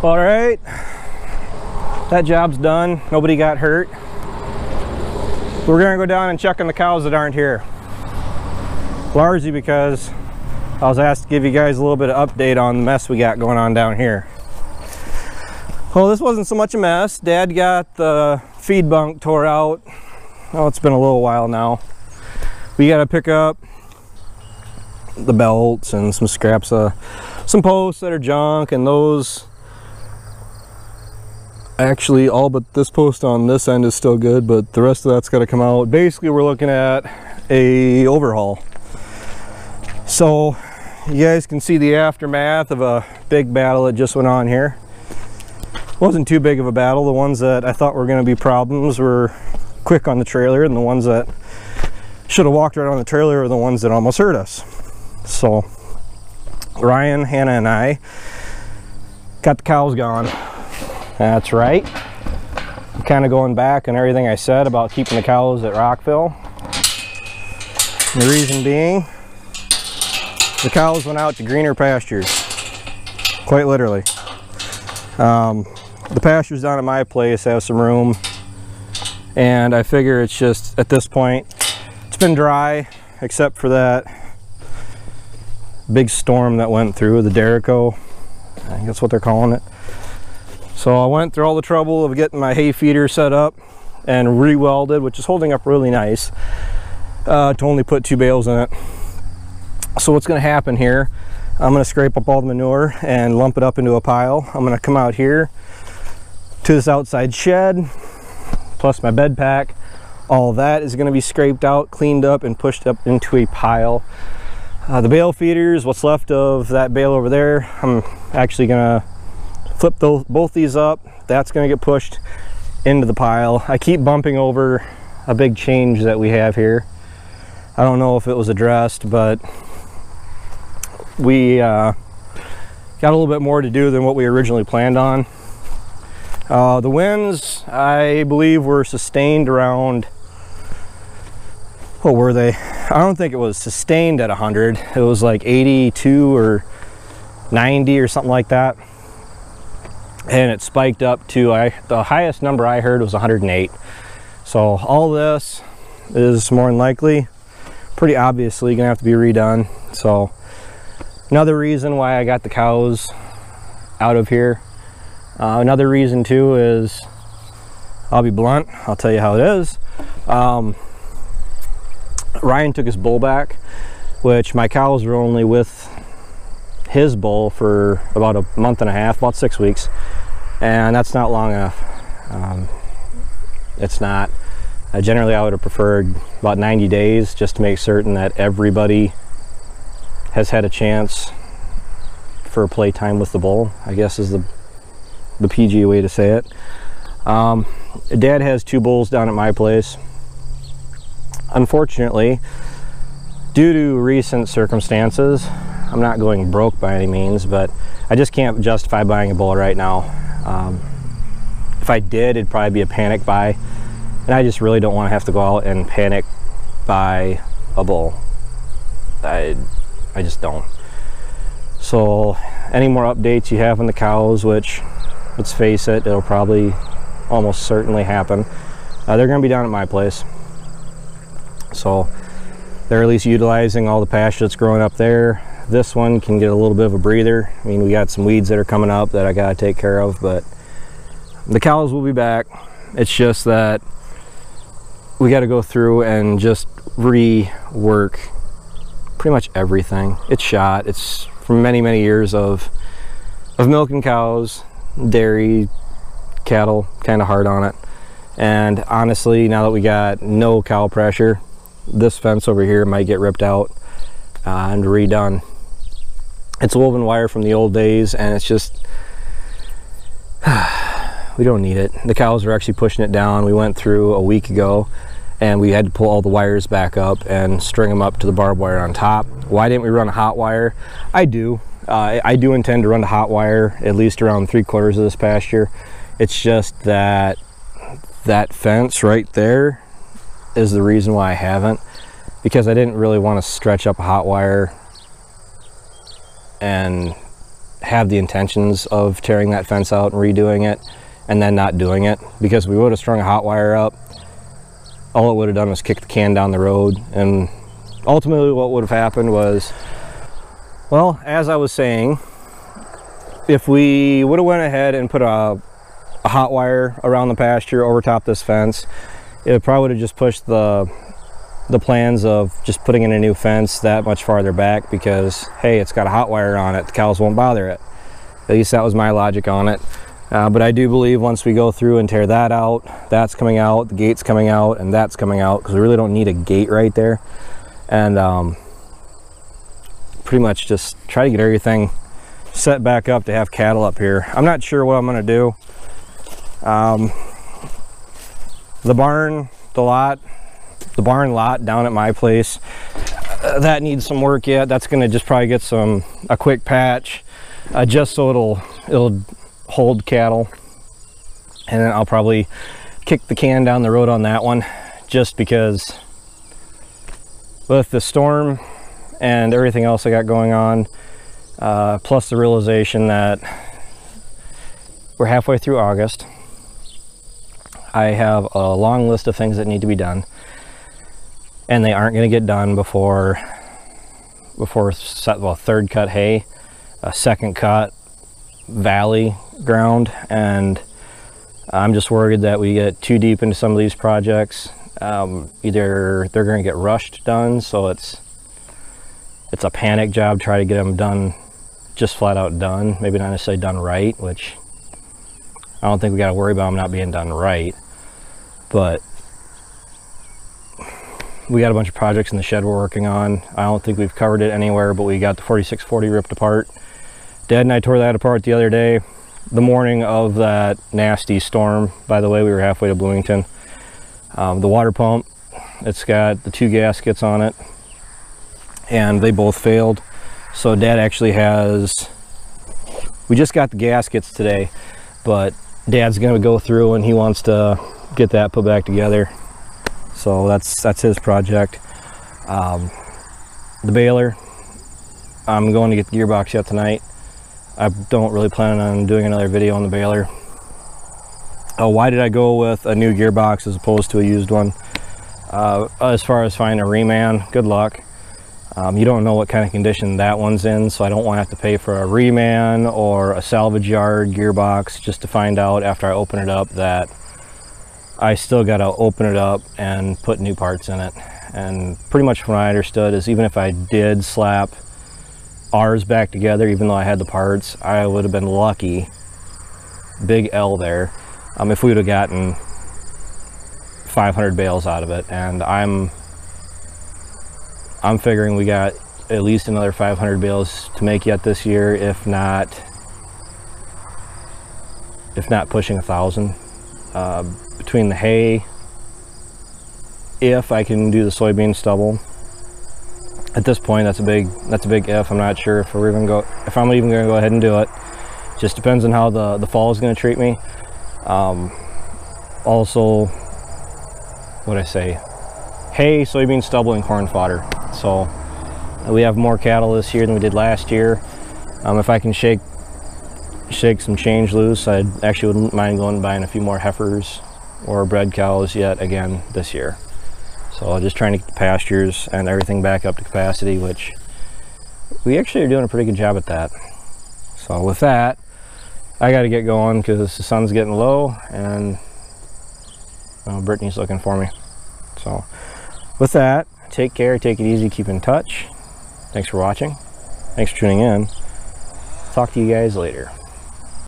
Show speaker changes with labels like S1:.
S1: All right, that job's done. Nobody got hurt. We're gonna go down and check on the cows that aren't here. Largely because I was asked to give you guys a little bit of update on the mess we got going on down here. Well, this wasn't so much a mess. Dad got the feed bunk tore out. Oh, it's been a little while now. We got to pick up the belts and some scraps of some posts that are junk, and those actually all but this post on this end is still good, but the rest of that's got to come out. Basically, we're looking at a overhaul. So you guys can see the aftermath of a big battle that just went on here. Wasn't too big of a battle. The ones that I thought were going to be problems were quick on the trailer, and the ones that should have walked right on the trailer are the ones that almost hurt us. So Ryan, Hannah, and I got the cows gone. That's right. I'm kind of going back on everything I said about keeping the cows at Rockville. And the reason being, the cows went out to greener pastures, quite literally. The pastures down at my place have some room, and I figure it's just, at this point, it's been dry except for that big storm that went through, the Derico, I think that's what they're calling it. So I went through all the trouble of getting my hay feeder set up and re-welded, which is holding up really nice, to only put 2 bales in it. So what's going to happen here, I'm going to scrape up all the manure and lump it up into a pile. I'm going to come out here to this outside shed, plus my bed pack. All that is going to be scraped out, cleaned up, and pushed up into a pile. The bale feeders, what's left of that bale over there, I'm actually going to flip both these up. That's going to get pushed into the pile. I keep bumping over a big change that we have here. I don't know if it was addressed, but we got a little bit more to do than what we originally planned on. The winds, I believe, were sustained around, what were they? I don't think it was sustained at 100. It was like 82 or 90 or something like that. And it spiked up to, the highest number I heard was 108. So all this is more than likely, pretty obviously, gonna have to be redone. So another reason why I got the cows out of here. Another reason too is, I'll be blunt, I'll tell you how it is. Ryan took his bull back, which my cows were only with his bull for about a month and a half, about 6 weeks, and that's not long enough. It's not. Generally I would have preferred about 90 days just to make certain that everybody has had a chance for playtime with the bull, I guess is the PG way to say it. Dad has 2 bulls down at my place. Unfortunately, due to recent circumstances, I'm not going broke by any means, but I just can't justify buying a bull right now. If I did, it'd probably be a panic buy, and I just really don't want to have to go out and panic buy a bull. I just don't. So any more updates you have on the cows, which, let's face it, it'll probably almost certainly happen, they're going to be down at my place. So they're at least utilizing all the pasture that's growing up there. This one can get a little bit of a breather. I mean, we got some weeds that are coming up that I got to take care of, but the cows will be back. It's just that we got to go through and just rework pretty much everything. It's shot. It's from many years of milking cows, dairy, cattle, kind of hard on it. And honestly, now that we got no cow pressure, this fence over here might get ripped out and redone. It's woven wire from the old days, and it's just we don't need it. The cows are actually pushing it down. We went through a week ago and we had to pull all the wires back up and string them up to the barbed wire on top. Why didn't we run a hot wire? I do intend to run the hot wire at least around 3/4 of this pasture. It's just that that fence right there is the reason why I haven't, because I didn't really want to stretch up a hot wire and have the intentions of tearing that fence out and redoing it and then not doing it, because we would have strung a hot wire up. All it would have done was kick the can down the road, and ultimately what would have happened was, well, as I was saying, if we would have went ahead and put a hot wire around the pasture over top this fence, it probably would have just pushed the plans of just putting in a new fence that much farther back, because hey, it's got a hot wire on it, the cows won't bother it. At least that was my logic on it. But I do believe once we go through and tear that out, that's coming out, the gate's coming out, and that's coming out, because we really don't need a gate right there. And pretty much just try to get everything set back up to have cattle up here. I'm not sure what I'm going to do. The barn lot down at my place, that needs some work yet. That's going to just probably get a quick patch, just so it'll hold cattle, and then I'll probably kick the can down the road on that one, just because with the storm and everything else I got going on, plus the realization that we're halfway through August. I have a long list of things that need to be done, and they aren't going to get done before third cut hay, a second cut valley ground, and I'm just worried that we get too deep into some of these projects. Either they're going to get rushed done, so it's a panic job, try to get them done, just flat out done, maybe not necessarily done right, which I don't think we got to worry about them not being done right. But we got a bunch of projects in the shed we're working on. I don't think we've covered it anywhere, but we got the 4640 ripped apart. Dad and I tore that apart the other day, the morning of that nasty storm. By the way, we were halfway to Bloomington. The water pump, it's got the 2 gaskets on it, and they both failed. So Dad actually we just got the gaskets today, but Dad's gonna go through and he wants to get that put back together. So that's his project. The baler, I'm going to get the gearbox yet tonight. I don't really plan on doing another video on the baler. Why did I go with a new gearbox as opposed to a used one? As far as finding a reman, good luck. You don't know what kind of condition that one's in, so I don't want to have to pay for a reman or a salvage yard gearbox just to find out after I open it up that I still got to open it up and put new parts in it. And pretty much from what I understood is, even if I did slap ours back together, even though I had the parts, I would have been lucky, big L there, if we would have gotten 500 bales out of it. And I'm figuring we got at least another 500 bales to make yet this year, if not pushing 1,000. Between the hay, if I can do the soybean stubble, at this point that's a big if. I'm not sure if I'm even going to go ahead and do it. Just depends on how the fall is going to treat me. Also, what'd I say? Hay, soybean stubble, and corn fodder. So we have more cattle this year than we did last year. If I can shake some change loose, I actually wouldn't mind going and buying a few more heifers or bred cows yet again this year. So just trying to get the pastures and everything back up to capacity, which we actually are doing a pretty good job at that. So with that, I got to get going because the sun's getting low, and Brittany's looking for me. So with that, take care, take it easy, keep in touch. Thanks for watching. Thanks for tuning in. Talk to you guys later.